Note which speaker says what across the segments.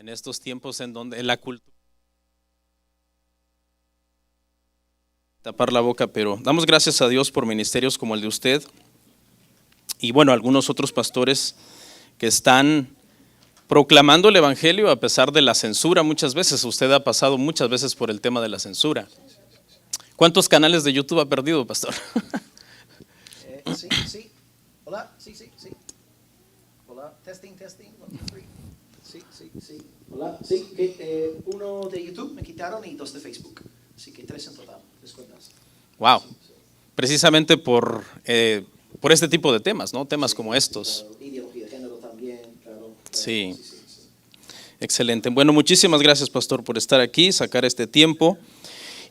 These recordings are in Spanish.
Speaker 1: en estos tiempos en donde la cultura tapar la boca, pero damos gracias a Dios por ministerios como el de usted y bueno, algunos otros pastores que están proclamando el evangelio a pesar de la censura. Muchas veces usted ha pasado muchas veces por el tema de la censura. ¿Cuántos canales de YouTube ha perdido, pastor?
Speaker 2: Sí. Hola, sí. Hola, testing, 1, 2, 3. Sí. Hola, sí, uno de YouTube me quitaron y 2 de Facebook. Así que 3 en total, 3 cuentas.
Speaker 1: Wow.
Speaker 2: Sí.
Speaker 1: Precisamente por este tipo de temas, ¿no? Temas como estos.
Speaker 2: Claro, ideología de género también, claro.
Speaker 1: Sí. Excelente. Bueno, muchísimas gracias, pastor, por estar aquí, sacar este tiempo.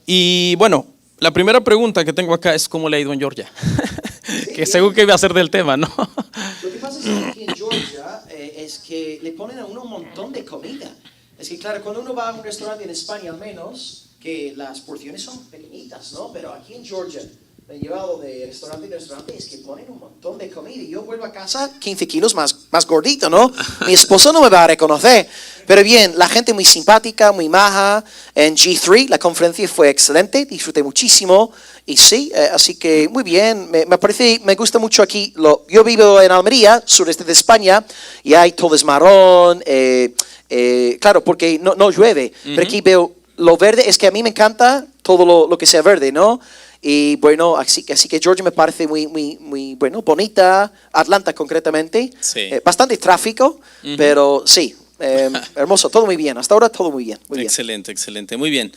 Speaker 1: Y bueno, la primera pregunta que tengo acá es ¿cómo le ha ido en Georgia? Que según que iba a ser del tema, ¿no?
Speaker 2: Lo que pasa es que aquí en Georgia es que le ponen a uno un montón de comida. Es que claro, cuando uno va a un restaurante en España al menos, que las porciones son pequeñitas, ¿no? Pero aquí en Georgia me he llevado de restaurante en restaurante, es que ponen un montón de comida y yo vuelvo a casa 15 kilos más gordito, ¿no? Mi esposo no me va a reconocer. Pero bien, la gente muy simpática, muy maja. En G3 la conferencia fue excelente, disfruté muchísimo. Y sí, así que muy bien, me gusta mucho aquí. Yo vivo en Almería, sureste de España, y ahí todo es marrón, claro, porque no llueve. Pero aquí veo lo verde, es que a mí me encanta todo lo que sea verde, ¿no? Y bueno, así que Georgia me parece muy bueno, bonita, Atlanta concretamente,
Speaker 1: Sí.
Speaker 2: bastante tráfico, pero sí, hermoso, todo muy bien, hasta ahora todo muy bien.
Speaker 1: Excelente, muy bien.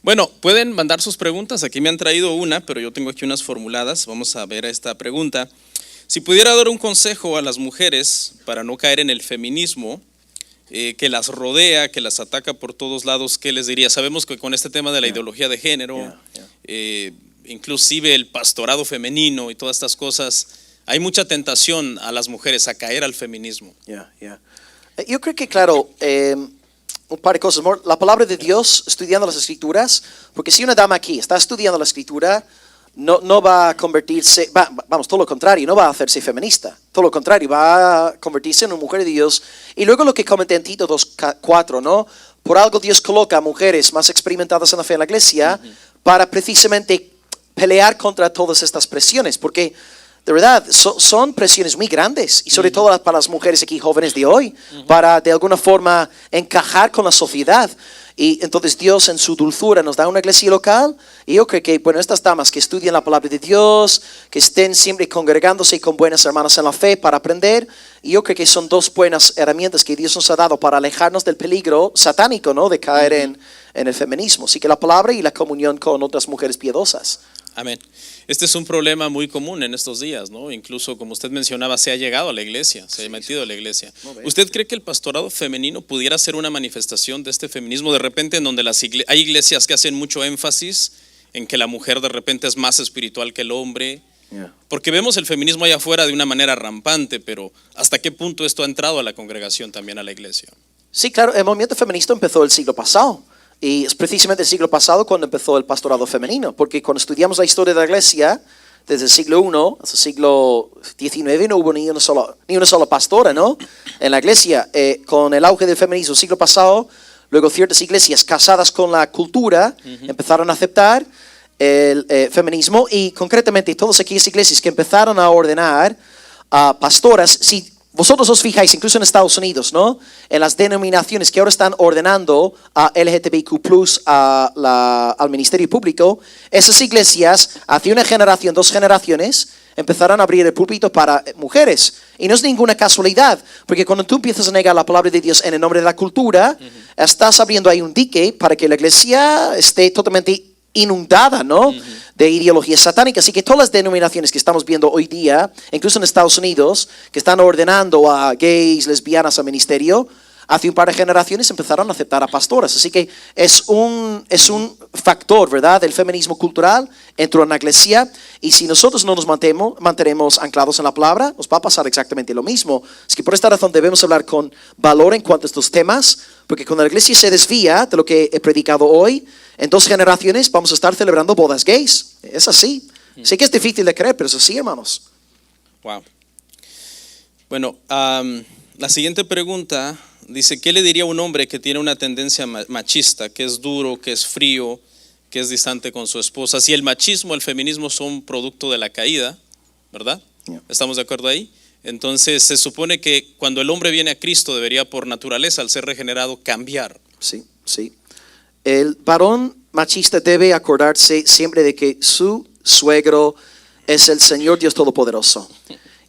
Speaker 1: Bueno, pueden mandar sus preguntas, aquí me han traído una, pero yo tengo aquí unas formuladas, vamos a ver esta pregunta. Si pudiera dar un consejo a las mujeres para no caer en el feminismo, que las rodea, que las ataca por todos lados, ¿qué les diría? Sabemos que con este tema de la ideología de género, inclusive el pastorado femenino y todas estas cosas, hay mucha tentación a las mujeres a caer al feminismo.
Speaker 2: Yo creo que, claro, un par de cosas. La palabra de Dios, estudiando las escrituras, porque si una dama aquí está estudiando la escritura, no va a convertirse, vamos, todo lo contrario, no va a hacerse feminista. Todo lo contrario, va a convertirse en una mujer de Dios. Y luego lo que comenté en Tito 2:4, ¿no? Por algo Dios coloca a mujeres más experimentadas en la fe en la iglesia para precisamente pelear contra todas estas presiones, porque de verdad son presiones muy grandes y sobre todo para las mujeres aquí jóvenes de hoy, para de alguna forma encajar con la sociedad. Y entonces Dios en su dulzura nos da una iglesia local y yo creo que, bueno, estas damas que estudian la palabra de Dios, que estén siempre congregándose con buenas hermanas en la fe para aprender, y yo creo que son 2 buenas herramientas que Dios nos ha dado para alejarnos del peligro satánico, ¿no? De caer en el feminismo. Así que la palabra y la comunión con otras mujeres piadosas.
Speaker 1: Amén. Este es un problema muy común en estos días, ¿no? Incluso, como usted mencionaba, se ha llegado a la iglesia, se ha metido a la iglesia. ¿Usted cree que el pastorado femenino pudiera ser una manifestación de este feminismo de repente en donde hay iglesias que hacen mucho énfasis en que la mujer de repente es más espiritual que el hombre? Porque vemos el feminismo allá afuera de una manera rampante, pero ¿hasta qué punto esto ha entrado a la congregación también, a la iglesia?
Speaker 2: Sí, claro, el movimiento feminista empezó el siglo pasado. Y es precisamente el siglo pasado cuando empezó el pastorado femenino, porque cuando estudiamos la historia de la iglesia, desde el siglo I hasta el siglo XIX no hubo ni una sola pastora, ¿no? En la iglesia, con el auge del feminismo el siglo pasado, luego ciertas iglesias casadas con la cultura empezaron a aceptar el feminismo y concretamente todas aquellas iglesias que empezaron a ordenar a pastoras, si vosotros os fijáis, incluso en Estados Unidos, ¿no? En las denominaciones que ahora están ordenando a LGTBQ+, al ministerio público, esas iglesias, hace una generación, 2 generaciones, empezaron a abrir el púlpito para mujeres. Y no es ninguna casualidad, porque cuando tú empiezas a negar la palabra de Dios en el nombre de la cultura, estás abriendo ahí un dique para que la iglesia esté totalmente inundada, ¿no? De ideología satánica. Así que todas las denominaciones que estamos viendo hoy día, incluso en Estados Unidos, que están ordenando a gays, lesbianas al ministerio, hace un par de generaciones empezaron a aceptar a pastoras. Así que es un factor, ¿verdad?, del feminismo cultural dentro de una iglesia. Y si nosotros no nos mantenemos anclados en la palabra, nos va a pasar exactamente lo mismo. Así que por esta razón debemos hablar con valor en cuanto a estos temas, porque cuando la iglesia se desvía de lo que he predicado hoy, en 2 generaciones vamos a estar celebrando bodas gays. Es así. Sé que es difícil de creer, pero es así, hermanos.
Speaker 1: Wow. Bueno, la siguiente pregunta dice, ¿qué le diría a un hombre que tiene una tendencia machista, que es duro, que es frío, que es distante con su esposa? Si el machismo, el feminismo son producto de la caída, ¿verdad?
Speaker 2: Yeah.
Speaker 1: ¿Estamos de acuerdo ahí? Entonces se supone que cuando el hombre viene a Cristo debería por naturaleza, al ser regenerado, cambiar.
Speaker 2: Sí, sí. El varón machista debe acordarse siempre de que su suegro es el Señor Dios Todopoderoso.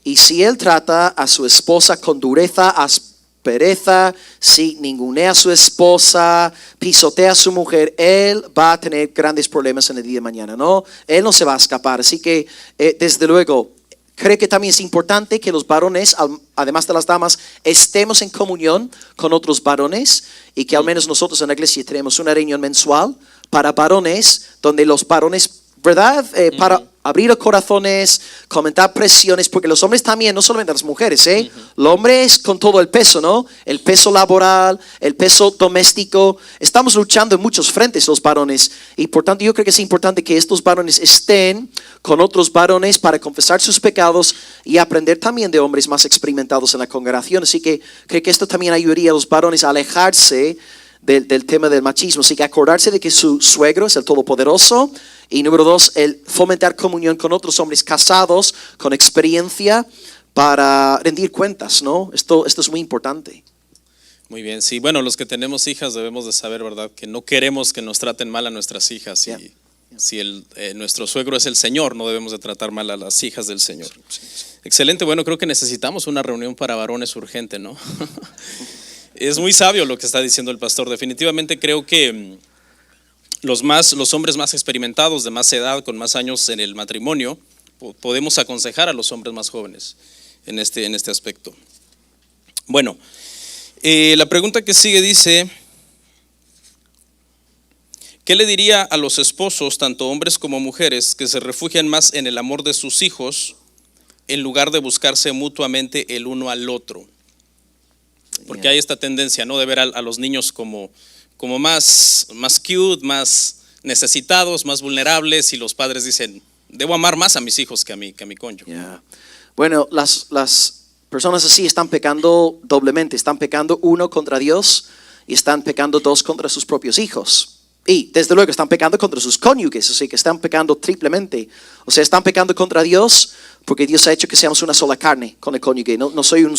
Speaker 2: Y si él trata a su esposa con dureza, aspereza, si ningunea a su esposa, pisotea a su mujer, él va a tener grandes problemas en el día de mañana, ¿no? Él no se va a escapar. Así que, desde luego, creo que también es importante que los varones, además de las damas, estemos en comunión con otros varones y que al menos nosotros en la iglesia tenemos una reunión mensual para varones, donde los varones, ¿verdad? Para abrir los corazones, comentar presiones, porque los hombres también, no solamente las mujeres, ¿eh? El hombre es con todo el peso, ¿no? El peso laboral, el peso doméstico. Estamos luchando en muchos frentes los varones y por tanto yo creo que es importante que estos varones estén con otros varones para confesar sus pecados y aprender también de hombres más experimentados en la congregación. Así que creo que esto también ayudaría a los varones a alejarse del tema del machismo. Así que acordarse de que su suegro es el Todopoderoso. Y número 2, el fomentar comunión con otros hombres casados, con experiencia, para rendir cuentas, ¿no? Esto es muy importante.
Speaker 1: Muy bien, sí. Bueno, los que tenemos hijas debemos de saber, ¿verdad? Que no queremos que nos traten mal a nuestras hijas.
Speaker 2: Yeah.
Speaker 1: Y si nuestro suegro es el Señor, no debemos de tratar mal a las hijas del Señor.
Speaker 2: Sí.
Speaker 1: Excelente, bueno, creo que necesitamos una reunión para varones urgente, ¿no? Es muy sabio lo que está diciendo el pastor. Definitivamente creo que los hombres más experimentados, de más edad, con más años en el matrimonio, podemos aconsejar a los hombres más jóvenes en este aspecto. Bueno, la pregunta que sigue dice, ¿qué le diría a los esposos, tanto hombres como mujeres, que se refugian más en el amor de sus hijos en lugar de buscarse mutuamente el uno al otro? Porque hay esta tendencia, ¿no?, de ver a los niños como más cute, más necesitados, más vulnerables, y los padres dicen, debo amar más a mis hijos que a mi cónyuge.
Speaker 2: Yeah. Bueno, las personas así están pecando doblemente. Están pecando uno contra Dios y están pecando dos contra sus propios hijos. Y desde luego están pecando contra sus cónyuges, así que están pecando triplemente. O sea, están pecando contra Dios porque Dios ha hecho que seamos una sola carne con el cónyuge. No soy una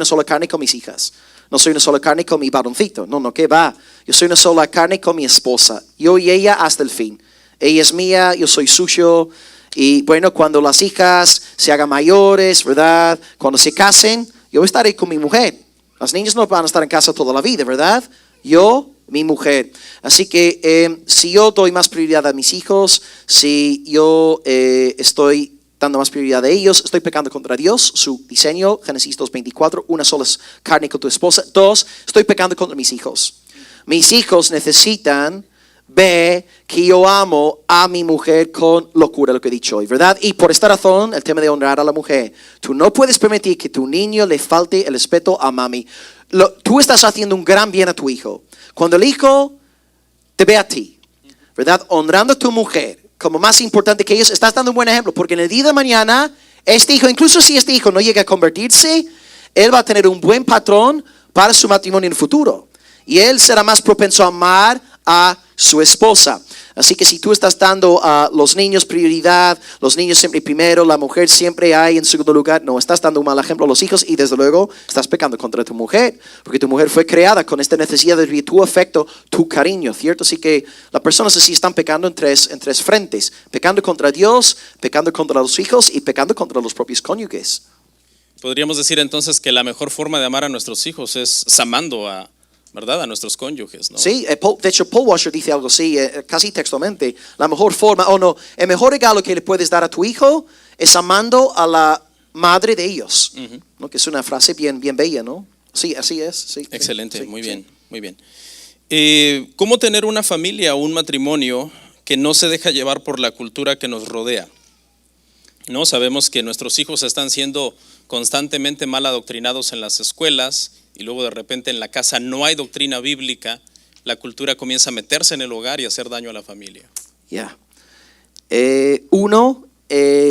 Speaker 2: sola carne con mis hijas. No soy una sola carne con mi varoncito. No, ¿qué va? Yo soy una sola carne con mi esposa. Yo y ella hasta el fin. Ella es mía, yo soy suyo. Y bueno, cuando las hijas se hagan mayores, ¿verdad? Cuando se casen, yo estaré con mi mujer. Las niñas no van a estar en casa toda la vida, ¿verdad? Yo, mi mujer. Así que si yo doy más prioridad a mis hijos, si yo estoy dando más prioridad a ellos, estoy pecando contra Dios, su diseño, Génesis 2:24, una sola carne con tu esposa. 2, estoy pecando contra mis hijos. Mis hijos necesitan ver que yo amo a mi mujer con locura, lo que he dicho hoy, ¿verdad? Y por esta razón, el tema de honrar a la mujer. Tú no puedes permitir que tu niño le falte el respeto a mami. Tú estás haciendo un gran bien a tu hijo. Cuando el hijo te ve a ti, ¿verdad? Honrando a tu mujer como más importante que ellos, estás dando un buen ejemplo, porque en el día de mañana, este hijo, incluso si este hijo no llega a convertirse, él va a tener un buen patrón para su matrimonio en el futuro. Y él será más propenso a amar a su esposa. Así que si tú estás dando a los niños prioridad, los niños siempre primero, la mujer siempre hay en segundo lugar, no, estás dando un mal ejemplo a los hijos y desde luego estás pecando contra tu mujer, porque tu mujer fue creada con esta necesidad de tu afecto, tu cariño, ¿cierto? Así que las personas así están pecando en tres frentes, pecando contra Dios, pecando contra los hijos y pecando contra los propios cónyuges.
Speaker 1: Podríamos decir entonces que la mejor forma de amar a nuestros hijos es amando a, ¿verdad?, a nuestros cónyuges, ¿no?
Speaker 2: Sí, de hecho Paul Washer dice algo así, casi textualmente, la mejor forma, el mejor regalo que le puedes dar a tu hijo es amando a la madre de ellos, ¿no? Que es una frase bien bella, ¿no? Sí, así es. Sí,
Speaker 1: excelente,
Speaker 2: sí,
Speaker 1: muy
Speaker 2: sí.
Speaker 1: bien, muy bien. ¿Cómo tener una familia o un matrimonio que no se deja llevar por la cultura que nos rodea? No, sabemos que nuestros hijos están siendo constantemente mal adoctrinados en las escuelas y luego de repente en la casa no hay doctrina bíblica, la cultura comienza a meterse en el hogar y a hacer daño a la familia.
Speaker 2: Ya.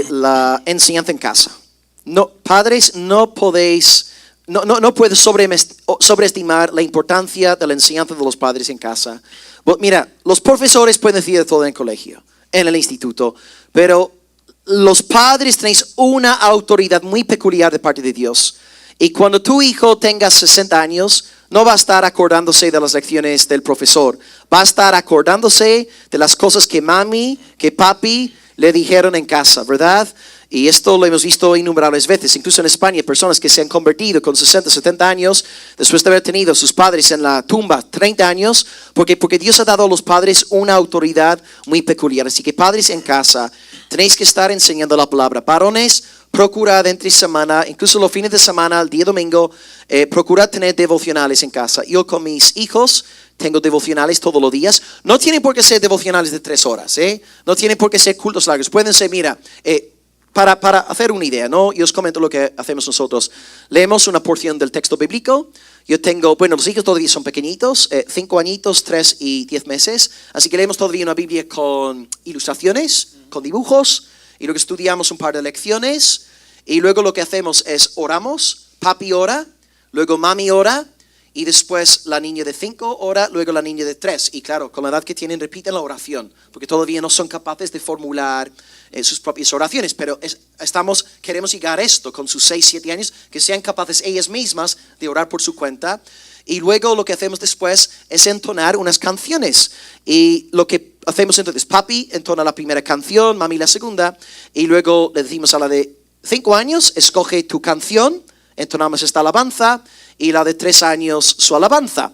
Speaker 2: La enseñanza en casa. No, padres, no podéis no puedes sobreestimar la importancia de la enseñanza de los padres en casa. Mira, los profesores pueden decir de todo en el colegio, en el instituto, pero los padres tenéis una autoridad muy peculiar de parte de Dios. Y cuando tu hijo tenga 60 años, no va a estar acordándose de las lecciones del profesor. Va a estar acordándose de las cosas que mami, que papi le dijeron en casa, ¿verdad? Y esto lo hemos visto innumerables veces, incluso en España, personas que se han convertido con 60, 70 años, después de haber tenido a sus padres en la tumba 30 años, porque Dios ha dado a los padres una autoridad muy peculiar. Así que padres en casa, tenéis que estar enseñando la palabra. Varones, procurad entre semana, incluso los fines de semana, el día domingo, procurad tener devocionales en casa. Yo con mis hijos tengo devocionales todos los días. No tienen por qué ser devocionales de 3 horas, no tienen por qué ser cultos largos. Pueden ser, mira, para hacer una idea, ¿no? Yo os comento lo que hacemos nosotros. Leemos una porción del texto bíblico. Yo tengo, los hijos todavía son pequeñitos, 5 añitos, 3 y 10 meses. Así que leemos todavía una Biblia con ilustraciones, con dibujos. Y luego estudiamos un par de lecciones. Y luego lo que hacemos es oramos. Papi ora, luego mami ora. Y después la niña de 5 ora, luego la niña de 3. Y claro, con la edad que tienen repiten la oración, porque todavía no son capaces de formular sus propias oraciones. Pero queremos llegar a esto con sus 6, 7 años, que sean capaces ellas mismas de orar por su cuenta. Y luego lo que hacemos después es entonar unas canciones. Y lo que hacemos entonces, papi entona la primera canción, mami la segunda. Y luego le decimos a la de 5 años, escoge tu canción, entonamos esta alabanza. Y la de 3 años su alabanza.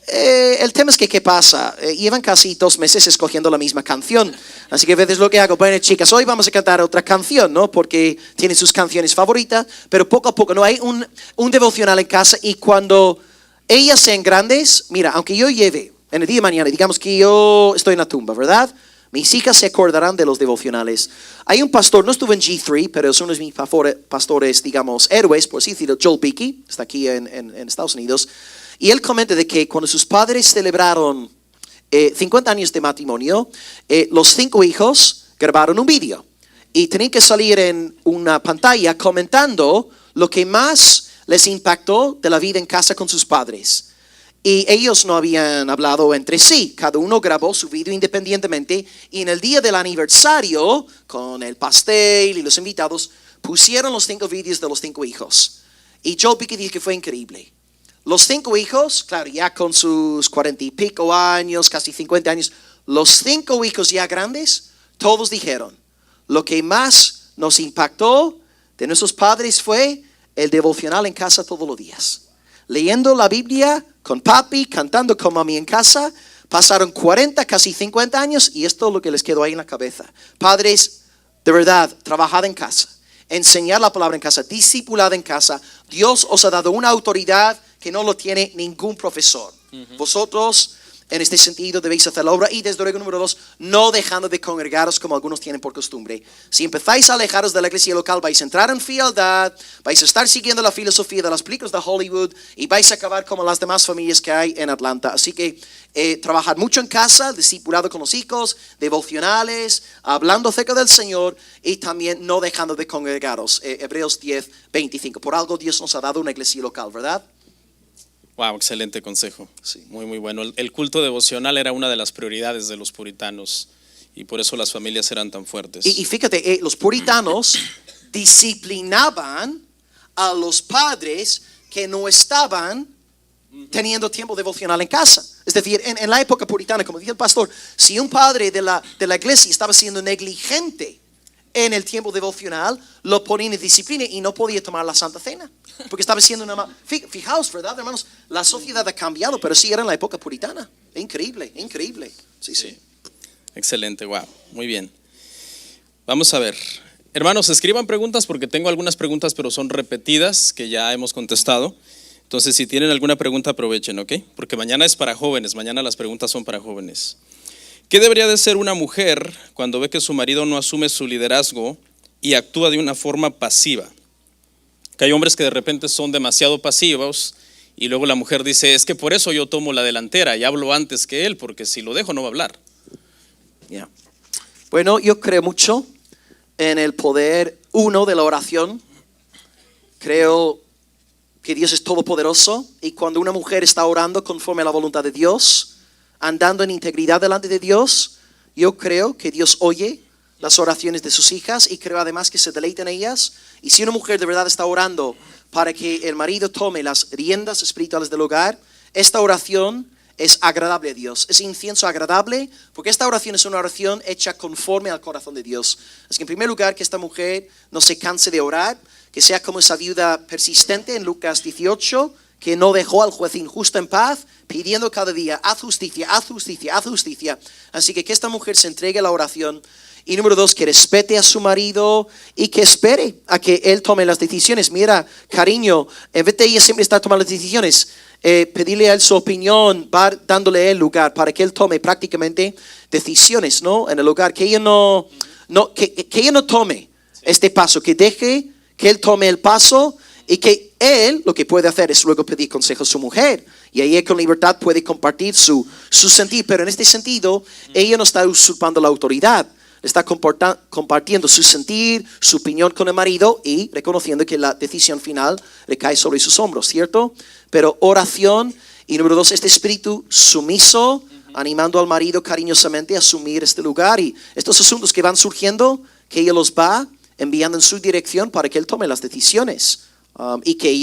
Speaker 2: El tema es que ¿qué pasa? Llevan casi 2 meses escogiendo la misma canción. Así que a veces lo que hago, bueno chicas, hoy vamos a cantar otra canción, ¿no? Porque tienen sus canciones favoritas, pero poco a poco, ¿no? Hay un devocional en casa y cuando ellas sean grandes, mira, aunque yo lleve en el día de mañana, digamos que yo estoy en la tumba, ¿verdad? Mis hijas se acordarán de los devocionales. Hay un pastor, no estuvo en G3, pero es uno de mis pastores, digamos, héroes, por así decirlo, Joel Beeke, está aquí en Estados Unidos. Y él comenta de que cuando sus padres celebraron 50 años de matrimonio, los 5 hijos grabaron un vídeo. Y tenían que salir en una pantalla comentando lo que más les impactó de la vida en casa con sus padres. Y ellos no habían hablado entre sí, cada uno grabó su video independientemente y en el día del aniversario, con el pastel y los invitados, pusieron los 5 vídeos de los 5 hijos. Y Joel Beeke dice que fue increíble. Los 5 hijos, claro, ya con sus 40 y pico años, casi 50 años, los 5 hijos ya grandes, todos dijeron, lo que más nos impactó de nuestros padres fue el devocional en casa todos los días. Leyendo la Biblia con papi, cantando con mami en casa. Pasaron 40, casi 50 años y esto es lo que les quedó ahí en la cabeza. Padres, de verdad, trabajad en casa, enseñar la palabra en casa, discipulad en casa. Dios os ha dado una autoridad que no lo tiene ningún profesor. Vosotros, en este sentido, debéis hacer la obra. Y desde luego, número 2, no dejando de congregaros como algunos tienen por costumbre. Si empezáis a alejaros de la iglesia local, vais a entrar en frialdad, vais a estar siguiendo la filosofía de las películas de Hollywood y vais a acabar como las demás familias que hay en Atlanta. Así que trabajad mucho en casa, discipulado con los hijos, devocionales, hablando acerca del Señor y también no dejando de congregaros. Hebreos 10, 25. Por algo Dios nos ha dado una iglesia local, ¿verdad?
Speaker 1: Wow, excelente consejo.
Speaker 2: Sí.
Speaker 1: Muy, muy bueno. El culto devocional era una de las prioridades de los puritanos y por eso las familias eran tan fuertes.
Speaker 2: Y fíjate, los puritanos disciplinaban a los padres que no estaban teniendo tiempo devocional en casa. Es decir, en la época puritana, como dice el pastor, si un padre de la iglesia estaba siendo negligente en el tiempo devocional, lo ponían en disciplina y no podía tomar la Santa Cena. Porque estaba siendo una... Fijaos, ¿verdad, hermanos? La sociedad ha cambiado, pero sí era en la época puritana. Increíble, increíble. Sí.
Speaker 1: Excelente, wow, muy bien. Vamos a ver. Hermanos, escriban preguntas porque tengo algunas preguntas, pero son repetidas que ya hemos contestado. Entonces, si tienen alguna pregunta, aprovechen, ¿ok? Porque mañana es para jóvenes, mañana las preguntas son para jóvenes. ¿Qué debería de ser una mujer cuando ve que su marido no asume su liderazgo y actúa de una forma pasiva? Que hay hombres que de repente son demasiado pasivos y luego la mujer dice, es que por eso yo tomo la delantera y hablo antes que él, porque si lo dejo no va a hablar.
Speaker 2: Yeah. Bueno, yo creo mucho en el poder, de la oración. Creo que Dios es todopoderoso y cuando una mujer está orando conforme a la voluntad de Dios, andando en integridad delante de Dios, yo creo que Dios oye las oraciones de sus hijas y creo además que se deleita en ellas. Y si una mujer de verdad está orando para que el marido tome las riendas espirituales del hogar, esta oración es agradable a Dios, es incienso agradable, porque esta oración es una oración hecha conforme al corazón de Dios. Así que en primer lugar, que esta mujer no se canse de orar, que sea como esa viuda persistente en Lucas 18, que no dejó al juez injusto en paz, pidiendo cada día, haz justicia, haz justicia, haz justicia. Así que esta mujer se entregue a la oración. Y número 2, que respete a su marido y que espere a que él tome las decisiones. Mira, cariño, en vez de ella siempre estar tomando las decisiones, pedirle a él su opinión, va dándole el lugar para que él tome prácticamente decisiones, ¿no? En el hogar, que ella que ella no tome este paso, que deje que él tome el paso y que él lo que puede hacer es luego pedir consejo a su mujer. Y ahí con libertad puede compartir su sentir, pero en este sentido, ella no está usurpando la autoridad. Está compartiendo su sentir, su opinión con el marido y reconociendo que la decisión final recae sobre sus hombros, ¿cierto? Pero oración y número 2, este espíritu sumiso, animando al marido cariñosamente a asumir este lugar y estos asuntos que van surgiendo, que ella los va enviando en su dirección para que él tome las decisiones. Y que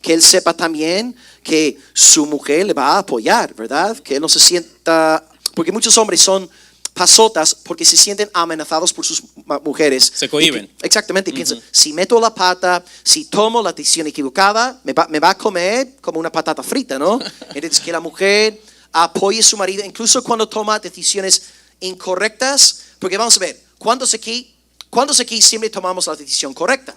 Speaker 2: él sepa también que su mujer le va a apoyar, ¿verdad? Que él no se sienta, porque muchos hombres son pasotas porque se sienten amenazados por sus mujeres.
Speaker 1: Se cohíben.
Speaker 2: Exactamente, y piensan, si meto la pata, si tomo la decisión equivocada, me va a comer como una patata frita, ¿no? Entonces que la mujer apoye a su marido, incluso cuando toma decisiones incorrectas, porque vamos a ver, ¿cuántos aquí siempre tomamos la decisión correcta?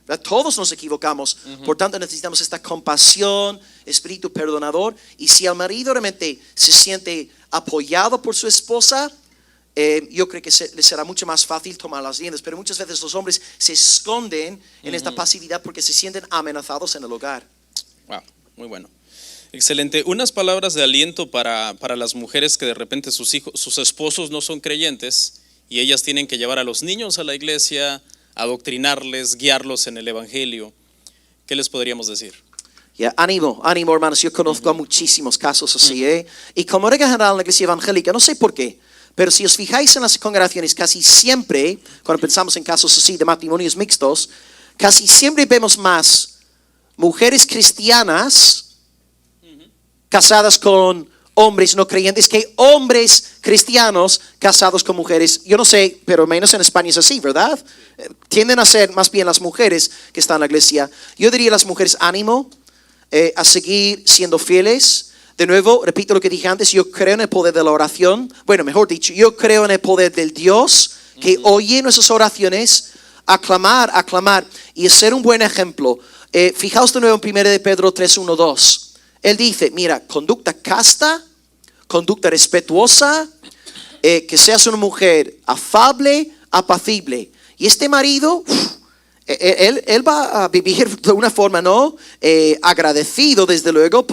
Speaker 2: ¿Verdad? Todos nos equivocamos, por tanto necesitamos esta compasión, espíritu perdonador, y si el marido realmente se siente apoyado por su esposa, yo creo que le será mucho más fácil tomar las riendas, pero muchas veces los hombres se esconden en esta pasividad porque se sienten amenazados en el hogar.
Speaker 1: Wow, muy bueno. Excelente. Unas palabras de aliento para las mujeres que de repente sus esposos no son creyentes y ellas tienen que llevar a los niños a la iglesia, adoctrinarles, guiarlos en el evangelio. ¿Qué les podríamos decir?
Speaker 2: Ánimo, hermanos. Yo conozco a muchísimos casos así, Y como regla general en la iglesia evangélica, no sé por qué, pero si os fijáis en las congregaciones, casi siempre, cuando pensamos en casos así de matrimonios mixtos, casi siempre vemos más mujeres cristianas casadas con hombres no creyentes que hombres cristianos casados con mujeres. Yo no sé, pero menos en España es así, ¿verdad? Tienden a ser más bien las mujeres que están en la iglesia. Yo diría a las mujeres, ánimo, a seguir siendo fieles. De nuevo, repito lo que dije antes, yo creo en el poder de la oración. Bueno, mejor dicho, yo creo en el poder del Dios que oye nuestras oraciones, aclamar y ser un buen ejemplo. Fijaos de nuevo en 1 de Pedro 3, 1, 2. Él dice, mira, conducta casta, conducta respetuosa, que seas una mujer afable, apacible. Y este marido, él va a vivir de una forma, ¿no? Agradecido, desde luego,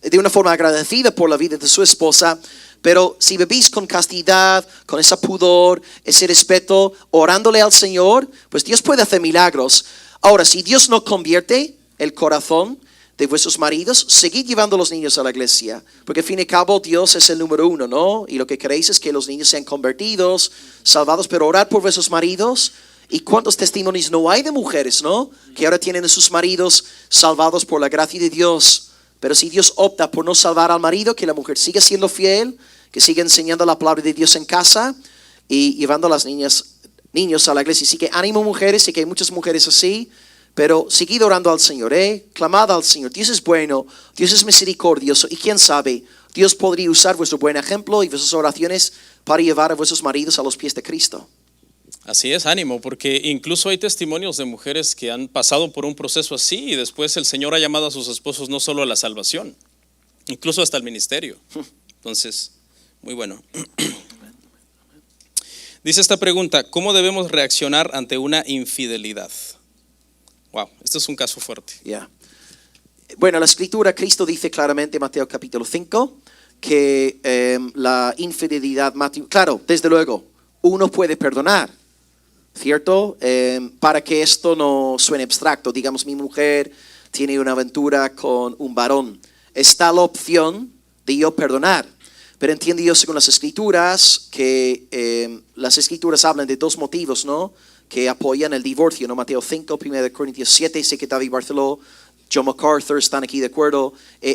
Speaker 2: de una forma agradecida por la vida de su esposa. Pero si vivís con castidad, con ese pudor, ese respeto, orándole al Señor, pues Dios puede hacer milagros. Ahora, si Dios no convierte el corazón de vuestros maridos, seguid llevando a los niños a la iglesia, porque al fin y al cabo Dios es el número uno, ¿no? Y lo que queréis es que los niños sean convertidos, salvados, pero orad por vuestros maridos. Y cuántos testimonios no hay de mujeres, ¿no? Que ahora tienen a sus maridos salvados por la gracia de Dios. Pero si Dios opta por no salvar al marido, que la mujer siga siendo fiel, que siga enseñando la palabra de Dios en casa y llevando a las niños a la iglesia. Así que ánimo, mujeres, sé que hay muchas mujeres así. Pero seguid orando al Señor, clamad al Señor. Dios es bueno, Dios es misericordioso. Y quién sabe, Dios podría usar vuestro buen ejemplo y vuestras oraciones para llevar a vuestros maridos a los pies de Cristo.
Speaker 1: Así es, ánimo, porque incluso hay testimonios de mujeres que han pasado por un proceso así y después el Señor ha llamado a sus esposos no solo a la salvación, incluso hasta el ministerio. Entonces, muy bueno. Dice esta pregunta, ¿cómo debemos reaccionar ante una infidelidad? Wow, esto es un caso fuerte.
Speaker 2: Bueno, la escritura, Cristo dice claramente, Mateo capítulo 5, que la infidelidad, claro, desde luego, uno puede perdonar, ¿cierto? Para que esto no suene abstracto, digamos, mi mujer tiene una aventura con un varón. Está la opción de yo perdonar. Pero entiendo yo según las escrituras que las escrituras hablan de dos motivos, ¿no? Que apoyan el divorcio, ¿no? Mateo 5, 1 Corintios 7, sé que David Barceló, John MacArthur están aquí de acuerdo.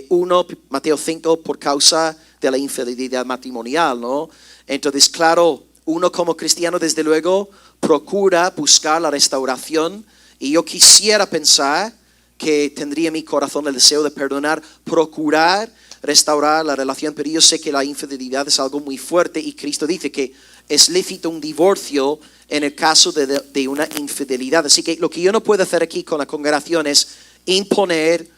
Speaker 2: Uno, Mateo 5, por causa de la infidelidad matrimonial, ¿no? Entonces, claro, uno como cristiano, desde luego, procura buscar la restauración. Y yo quisiera pensar que tendría en mi corazón el deseo de perdonar, procurar restaurar la relación, pero yo sé que la infidelidad es algo muy fuerte y Cristo dice que es lícito un divorcio en el caso de una infidelidad. Así que lo que yo no puedo hacer aquí con la congregación es imponer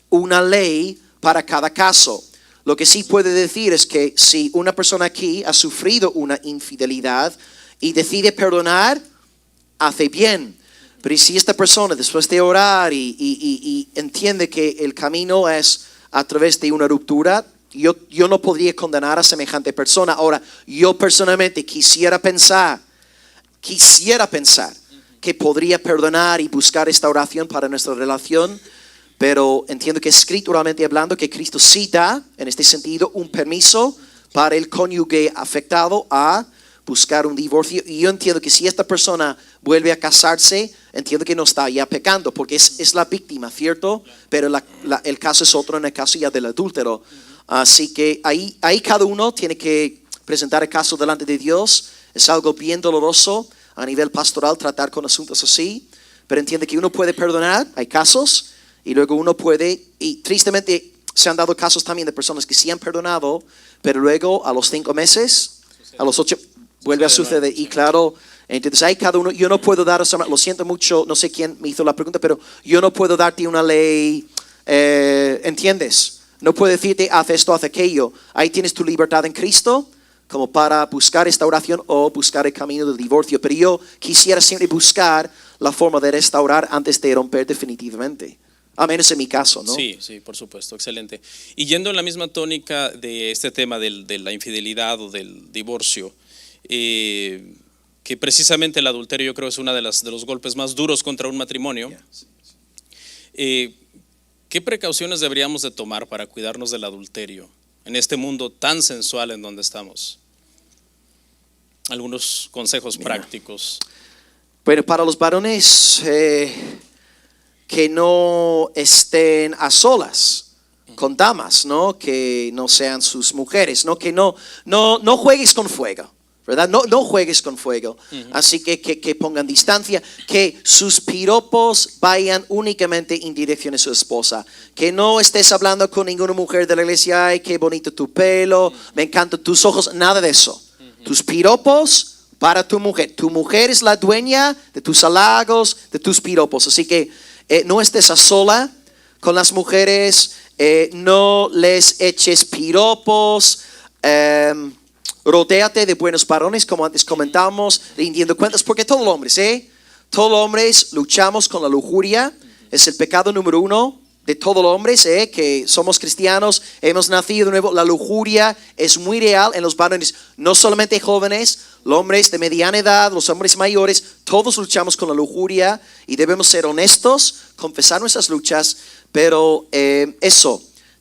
Speaker 2: una ley para cada caso. Lo que sí puedo decir es que si una persona aquí ha sufrido una infidelidad y decide perdonar, hace bien. Pero si esta persona después de orar y entiende que el camino es a través de una ruptura, yo no podría condenar a semejante persona. Ahora, yo personalmente quisiera pensar que podría perdonar y buscar restauración para nuestra relación, pero entiendo que escrituralmente hablando que Cristo cita en este sentido un permiso para el cónyuge afectado a buscar un divorcio. Y yo entiendo que si esta persona vuelve a casarse, entiendo que no está ya pecando, porque es la víctima, ¿cierto? Pero el caso es otro, en el caso ya del adúltero. Así que ahí cada uno tiene que presentar el caso delante de Dios. Es algo bien doloroso a nivel pastoral tratar con asuntos así, pero entiende que uno puede perdonar, hay casos, y luego uno puede, y tristemente se han dado casos también de personas que sí han perdonado, pero luego a los 5 meses, a los 8, vuelve a suceder. Y claro, entonces hay cada uno. Yo no puedo dar, lo siento mucho, no sé quién me hizo la pregunta, pero yo no puedo darte una ley, ¿entiendes? No puedo decirte, haz esto, haz aquello. Ahí tienes tu libertad en Cristo, como para buscar restauración o buscar el camino del divorcio. Pero yo quisiera siempre buscar la forma de restaurar antes de romper definitivamente. A menos en mi caso, ¿no?
Speaker 1: Sí, sí, por supuesto, excelente. Y yendo en la misma tónica de este tema de la infidelidad o del divorcio, que precisamente el adulterio yo creo es uno de los golpes más duros contra un matrimonio. ¿Qué precauciones deberíamos de tomar para cuidarnos del adulterio en este mundo tan sensual en donde estamos? Algunos consejos prácticos.
Speaker 2: Bueno, para los varones que no estén a solas con damas, ¿no? Que no sean sus mujeres, ¿no? Que no juegues con fuego, ¿verdad? No juegues con fuego. Así que pongan distancia, que sus piropos vayan únicamente en dirección a su esposa. Que no estés hablando con ninguna mujer de la iglesia, ay, qué bonito tu pelo, me encantan tus ojos, nada de eso. Tus piropos para tu mujer. Tu mujer es la dueña de tus halagos, de tus piropos. Así que no estés a sola con las mujeres, no les eches piropos, rodéate de buenos varones, como antes comentamos, rindiendo cuentas, porque todos los hombres luchamos con la lujuria. Es el pecado número 1 de todos los hombres, que somos cristianos, hemos nacido de nuevo. La lujuria es muy real en los varones, no solamente jóvenes, los hombres de mediana edad, los hombres mayores, todos luchamos con la lujuria y debemos ser honestos, confesar nuestras luchas, pero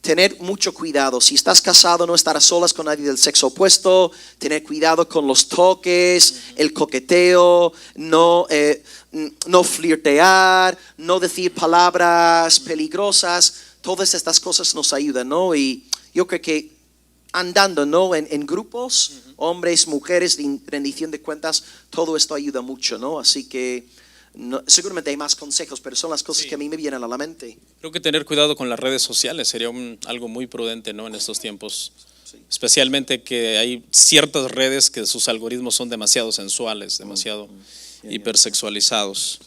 Speaker 2: tener mucho cuidado. Si estás casado, no estar a solas con nadie del sexo opuesto, tener cuidado con los toques, el coqueteo, no flirtear, no decir palabras peligrosas. Todas estas cosas nos ayudan, ¿no? Y yo creo que andando, ¿no? En grupos, hombres, mujeres, de rendición de cuentas, todo esto ayuda mucho, ¿no? Así que seguramente hay más consejos, pero son las cosas que a mí me vienen a la mente.
Speaker 1: Creo que tener cuidado con las redes sociales sería algo muy prudente, ¿no? En estos tiempos, especialmente que hay ciertas redes que sus algoritmos son demasiado sensuales, demasiado hipersexualizados.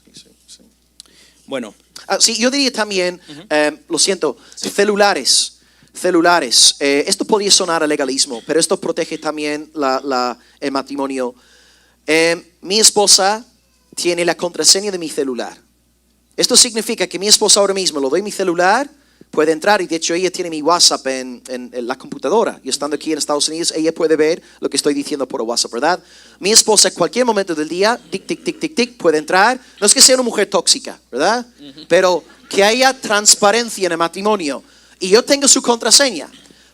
Speaker 1: Bueno.
Speaker 2: Sí, yo diría también, lo siento, celulares. Esto podría sonar a legalismo, pero esto protege también el matrimonio. Mi esposa tiene la contraseña de mi celular. Esto significa que mi esposa ahora mismo le doy mi celular, puede entrar, y de hecho ella tiene mi WhatsApp en la computadora. Yo estando aquí en Estados Unidos, ella puede ver lo que estoy diciendo por WhatsApp, ¿verdad? Mi esposa en cualquier momento del día, tic, tic, tic, tic, tic, puede entrar. No es que sea una mujer tóxica, ¿verdad? Pero que haya transparencia en el matrimonio. Y yo tengo su contraseña.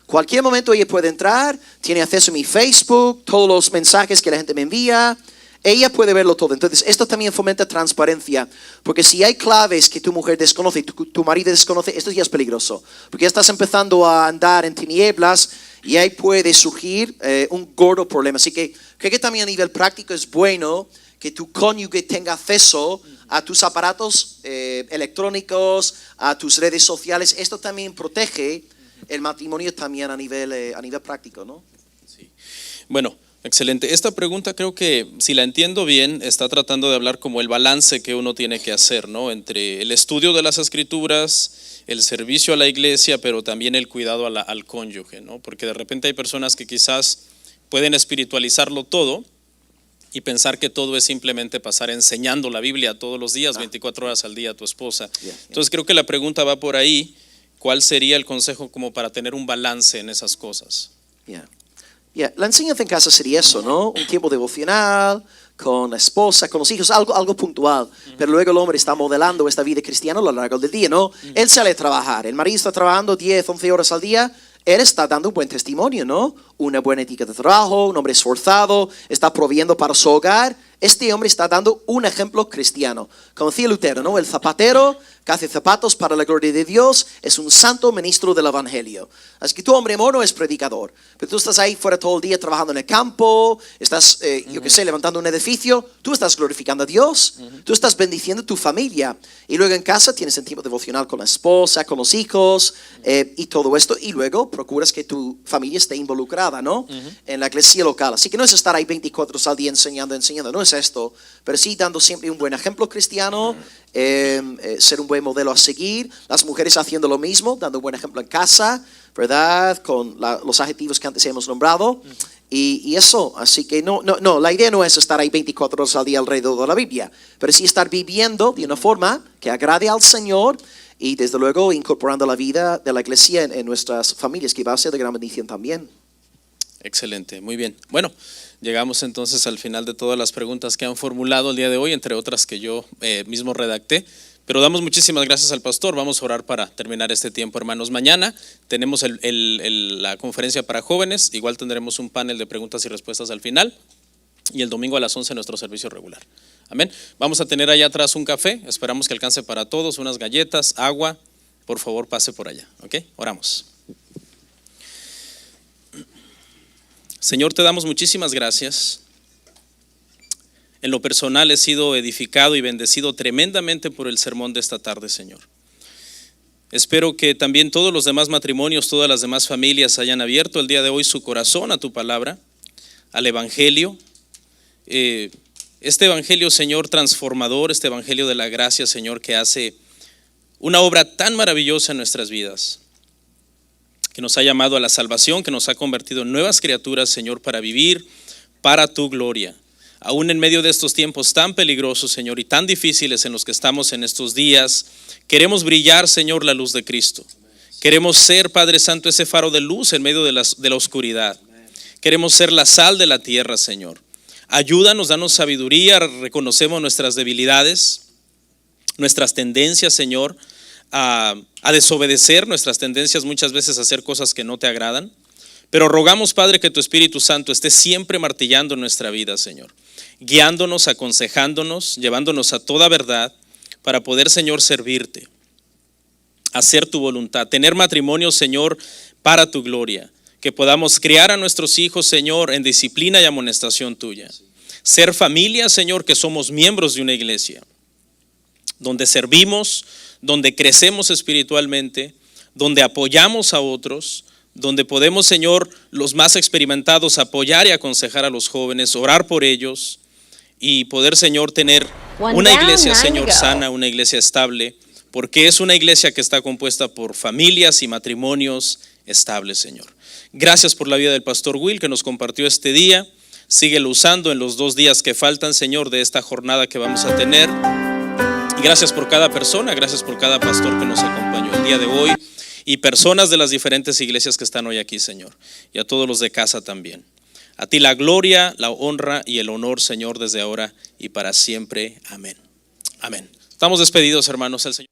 Speaker 2: Cualquier momento ella puede entrar, tiene acceso a mi Facebook, todos los mensajes que la gente me envía. Ella puede verlo todo. Entonces, esto también fomenta transparencia. Porque si hay claves que tu mujer desconoce y tu marido desconoce, esto ya es peligroso. Porque ya estás empezando a andar en tinieblas y ahí puede surgir un gordo problema. Así que creo que también a nivel práctico es bueno que tu cónyuge tenga acceso a tus aparatos electrónicos, a tus redes sociales. Esto también protege el matrimonio también a nivel práctico, ¿no?
Speaker 1: Sí. Bueno, excelente. Esta pregunta creo que, si la entiendo bien, está tratando de hablar como el balance que uno tiene que hacer, ¿no? Entre el estudio de las Escrituras, el servicio a la iglesia, pero también el cuidado al cónyuge, ¿no? Porque de repente hay personas que quizás pueden espiritualizarlo todo y pensar que todo es simplemente pasar enseñando la Biblia todos los días, 24 horas al día a tu esposa. Entonces creo que la pregunta va por ahí. ¿Cuál sería el consejo como para tener un balance en esas cosas?
Speaker 2: La enseñanza en casa sería eso, ¿no? Un tiempo devocional con la esposa, con los hijos, algo puntual. Pero luego el hombre está modelando esta vida cristiana a lo largo del día, ¿no? Él sale a trabajar, el marido está trabajando 10, 11 horas al día. Él está dando un buen testimonio, ¿no? Una buena ética de trabajo, un hombre esforzado, está proveyendo para su hogar. Este hombre está dando un ejemplo cristiano. Como decía Lutero, ¿no? El zapatero que hace zapatos para la gloria de Dios es un santo ministro del evangelio. Así que tu hombre mono es predicador. Pero tú estás ahí fuera todo el día trabajando en el campo, estás, yo qué sé, levantando un edificio. Tú estás glorificando a Dios, tú estás bendiciendo tu familia. Y luego en casa tienes el tiempo devocional con la esposa, con los hijos y todo esto. Y luego procuras que tu familia esté involucrada, ¿no? En la iglesia local. Así que no es estar ahí 24 horas al día enseñando, no es esto, pero sí dando siempre un buen ejemplo cristiano, ser un buen modelo a seguir, las mujeres haciendo lo mismo, dando un buen ejemplo en casa, ¿verdad? Con los adjetivos que antes hemos nombrado, y eso. Así que no, la idea no es estar ahí 24 horas al día alrededor de la Biblia, pero sí estar viviendo de una forma que agrade al Señor y desde luego incorporando la vida de la iglesia en nuestras familias, que va a ser de gran bendición también.
Speaker 1: Excelente, muy bien. Bueno, llegamos entonces al final de todas las preguntas que han formulado el día de hoy, entre otras que yo mismo redacté. Pero damos muchísimas gracias al pastor. Vamos a orar para terminar este tiempo, hermanos. Mañana tenemos la conferencia para jóvenes. Igual tendremos un panel de preguntas y respuestas al final. Y el domingo a las 11 nuestro servicio regular. Amén. Vamos a tener allá atrás un café. Esperamos que alcance para todos. Unas galletas, agua. Por favor, pase por allá. ¿Ok? Oramos. Señor, te damos muchísimas gracias. En lo personal he sido edificado y bendecido tremendamente por el sermón de esta tarde, Señor. Espero que también todos los demás matrimonios, todas las demás familias hayan abierto el día de hoy su corazón a tu palabra, al evangelio. Este evangelio, Señor, transformador, este evangelio de la gracia, Señor, que hace una obra tan maravillosa en nuestras vidas, que nos ha llamado a la salvación, que nos ha convertido en nuevas criaturas, Señor, para vivir para tu gloria. Aún en medio de estos tiempos tan peligrosos, Señor, y tan difíciles en los que estamos en estos días, queremos brillar, Señor, la luz de Cristo. Queremos ser, Padre Santo, ese faro de luz en medio de la oscuridad. Queremos ser la sal de la tierra, Señor. Ayúdanos, danos sabiduría, reconocemos nuestras debilidades, nuestras tendencias, Señor, a desobedecer, nuestras tendencias muchas veces a hacer cosas que no te agradan, pero rogamos, Padre, que tu Espíritu Santo esté siempre martillando en nuestra vida, Señor, guiándonos, aconsejándonos, llevándonos a toda verdad para poder, Señor, servirte, hacer tu voluntad, tener matrimonio, Señor, para tu gloria, que podamos criar a nuestros hijos, Señor, en disciplina y amonestación tuya, ser familia, Señor, que somos miembros de una iglesia, donde servimos, donde crecemos espiritualmente, donde apoyamos a otros, donde podemos, Señor, los más experimentados, apoyar y aconsejar a los jóvenes, orar por ellos y poder, Señor, tener una iglesia, Señor, sana, una iglesia estable, porque es una iglesia que está compuesta por familias y matrimonios estables, Señor. Gracias por la vida del pastor Will que nos compartió este día. Síguelo usando en los 2 días que faltan, Señor, de esta jornada que vamos a tener. Y gracias por cada persona, gracias por cada pastor que nos acompañó el día de hoy y personas de las diferentes iglesias que están hoy aquí, Señor, y a todos los de casa también. A ti la gloria, la honra y el honor, Señor, desde ahora y para siempre. Amén. Amén. Estamos despedidos, hermanos. El Señor